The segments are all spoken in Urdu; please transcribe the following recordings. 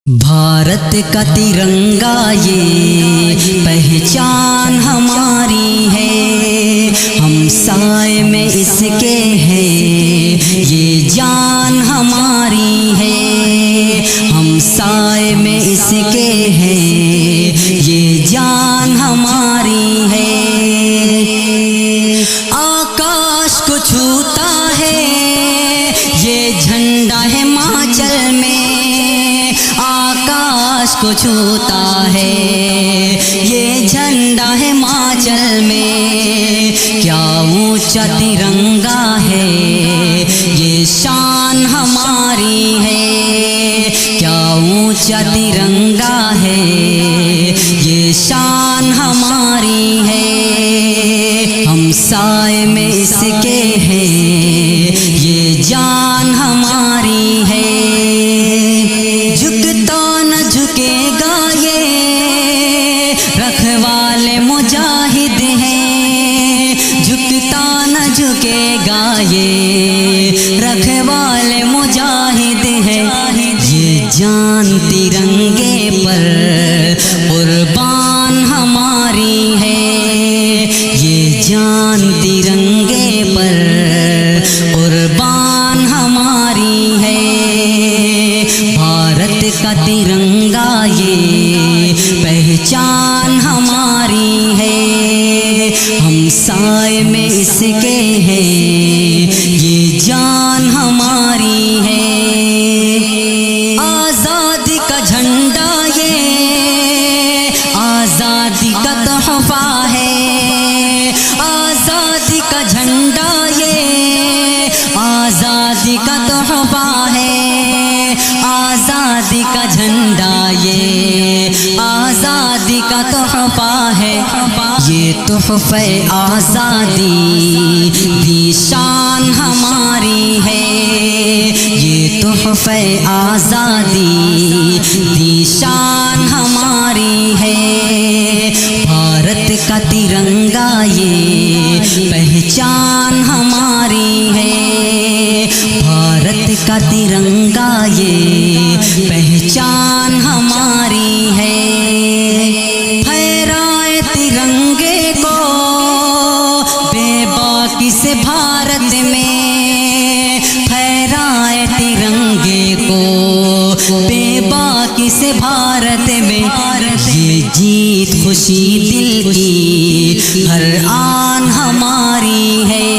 بھارت کا ترنگا یہ پہچان ہماری ہے، ہم سائے میں اس کے ہیں، یہ جان ہماری ہے، ہم سائے میں اس کے ہیں، یہ جان ہماری ہے۔ آکاش کو چھوتا ہے یہ جھنڈا ہماچل میں، آکاش کو چھوتا ہے یہ جھنڈا ہماچل میں، کیا اونچا ترنگا ہے یہ شان ہماری ہے، کیا اونچا ترنگا ہے یہ شان ہماری ہے۔ ہم سائے میں اس کے ہیں، یہ جان ہماری ہے۔ جھکتا نہ جھکے گا یہ رکھوالے مجاہد ہیں، جھکتا نہ جھکے گا یہ رکھوالے مجاہد ہیں، یہ جان ترنگے پر قربان ہماری ہے، یہ جان ترنگے پر قربان ہماری ہے۔ بھارت کا ترنگا یہ پہچان ہماری ہے، ہم سائے میں اس کے ہیں، یہ جان ہماری ہے۔ آزادی کا جھنڈا یہ آزادی کا تحفہ ہے، آزادی کا جھنڈا یہ آزادی کا تحفہ ہے، آزادی کا جھنڈا یہ آزادی کا تحفہ ہے، یہ تحفہ آزادی دی شان ہماری ہے، یہ تحفہ آزادی دی شان ہماری ہے۔ بھارت کا ترنگا یہ پہچان ہماری ہے، بھارت کا ترنگا یہ پہچان ہماری ہے۔ پھہرائے ترنگے کو بے باکی سے بھارت میں، پھہرائے ترنگے کو بے باکی سے بھارت میں، یہ جیت خوشی دل کی ہر آن ہماری ہے،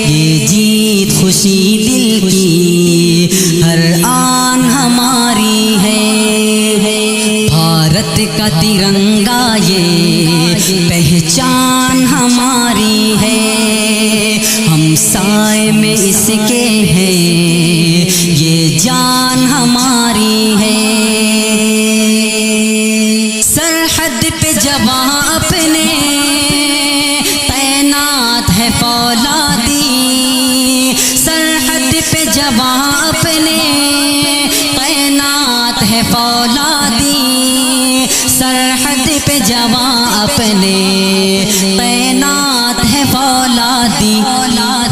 یہ جیت خوشی دل کی ہر آن ہماری ہے۔ بھارت کا ترنگا یہ پہچان ہماری ہے، ہم سائے میں اس کے ہیں، یہ جان ہماری ہے۔ سرحد پہ جواں اپنے تعینات ہے فولادی، سرحد پہ جواں اپنے تعینات ہے فولادی، سرحد پہ جواں اپنے تعینات ہے فولادی،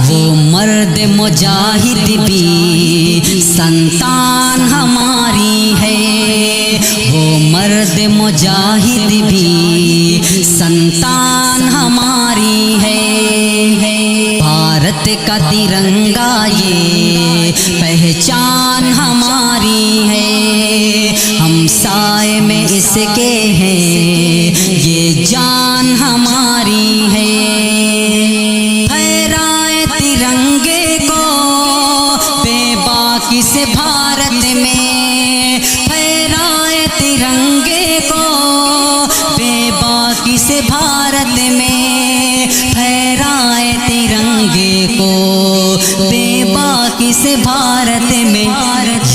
وہ مرد مجاہد بھی سنتان ہماری ہے، وہ مرد مجاہد بھی سنتان ہماری ہے۔ بھارت کا ترنگا یہ پہچان ہماری ہے، ہم سائے میں اس کے ہیں، یہ جان ہماری ہے۔ پھہرائے ترنگے کو بے باکی سے بھارت میں، پھہرائے ترنگے کو بے باکی سے بھارت میں، پھہرائے ترنگے کو بے باکی سے بھارت میں،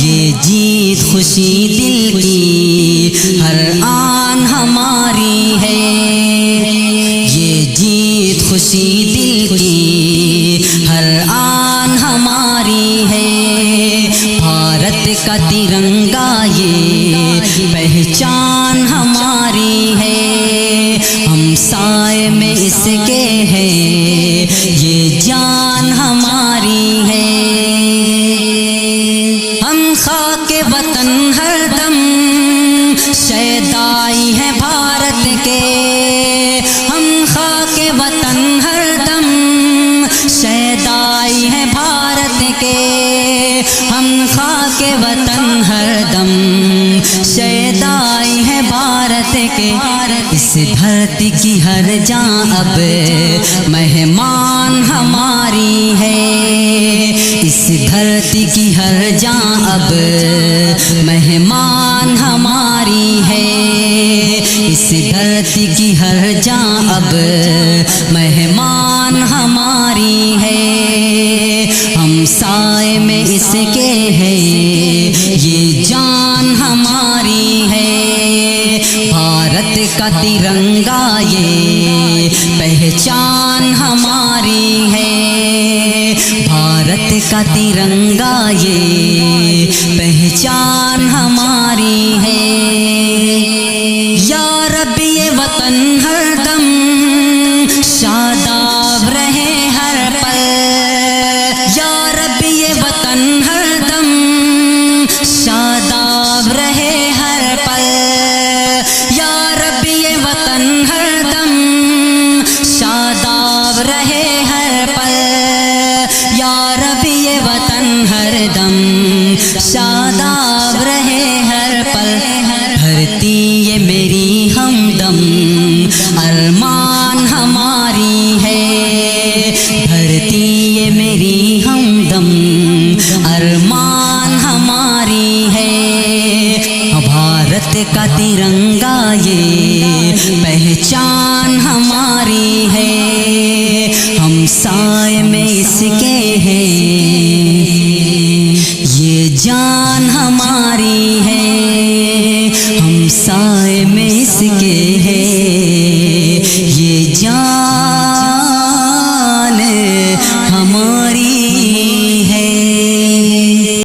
یہ جیت خوشی دل کی ہر آن ہماری ہے، یہ جیت خوشی دل کی ہر آن ہماری ہے۔ بھارت کا ترنگا یہ پہچان ہماری ہے، ہم سائے میں اس کے ہیں، یہ جان ہماری ہے۔ ہم خاک وطن ہر دم کے اس دھرتی کی ہر جاں اب مہمان ہماری ہے، اس دھرتی کی ہر جاں اب مہمان ہماری ہے، اس دھرتی کی ہر جاں اب مہمان ہماری ہے، ہم سائے میں اس کے ہیں یہ جان ہماری ہے، بھارت کا ترنگا یہ پہچان ہماری ہے، بھارت کا ترنگا یہ پہچان ہماری ہے، یا رب یہ وطن ہر دم شاداب رہے ہر پل، یا رب یہ وطن ہر دم شاداب رہے ہر پل، یا رب یہ وطن ہر دم شاداب رہے ہر پل، یا رب یہ وطن ہر دم شاداب رہے ہر پل، دھرتی یہ میری ہمدم ارمان ہماری ہے، دھرتی یہ میری ہمدم ارمان ہماری ہے، بھارت کا ترنگا یہ پہچان ہماری ہے، ہم سائے میں اس کے ہیں یہ جان ہماری ہے، ہم سائے میں اس کے ہیں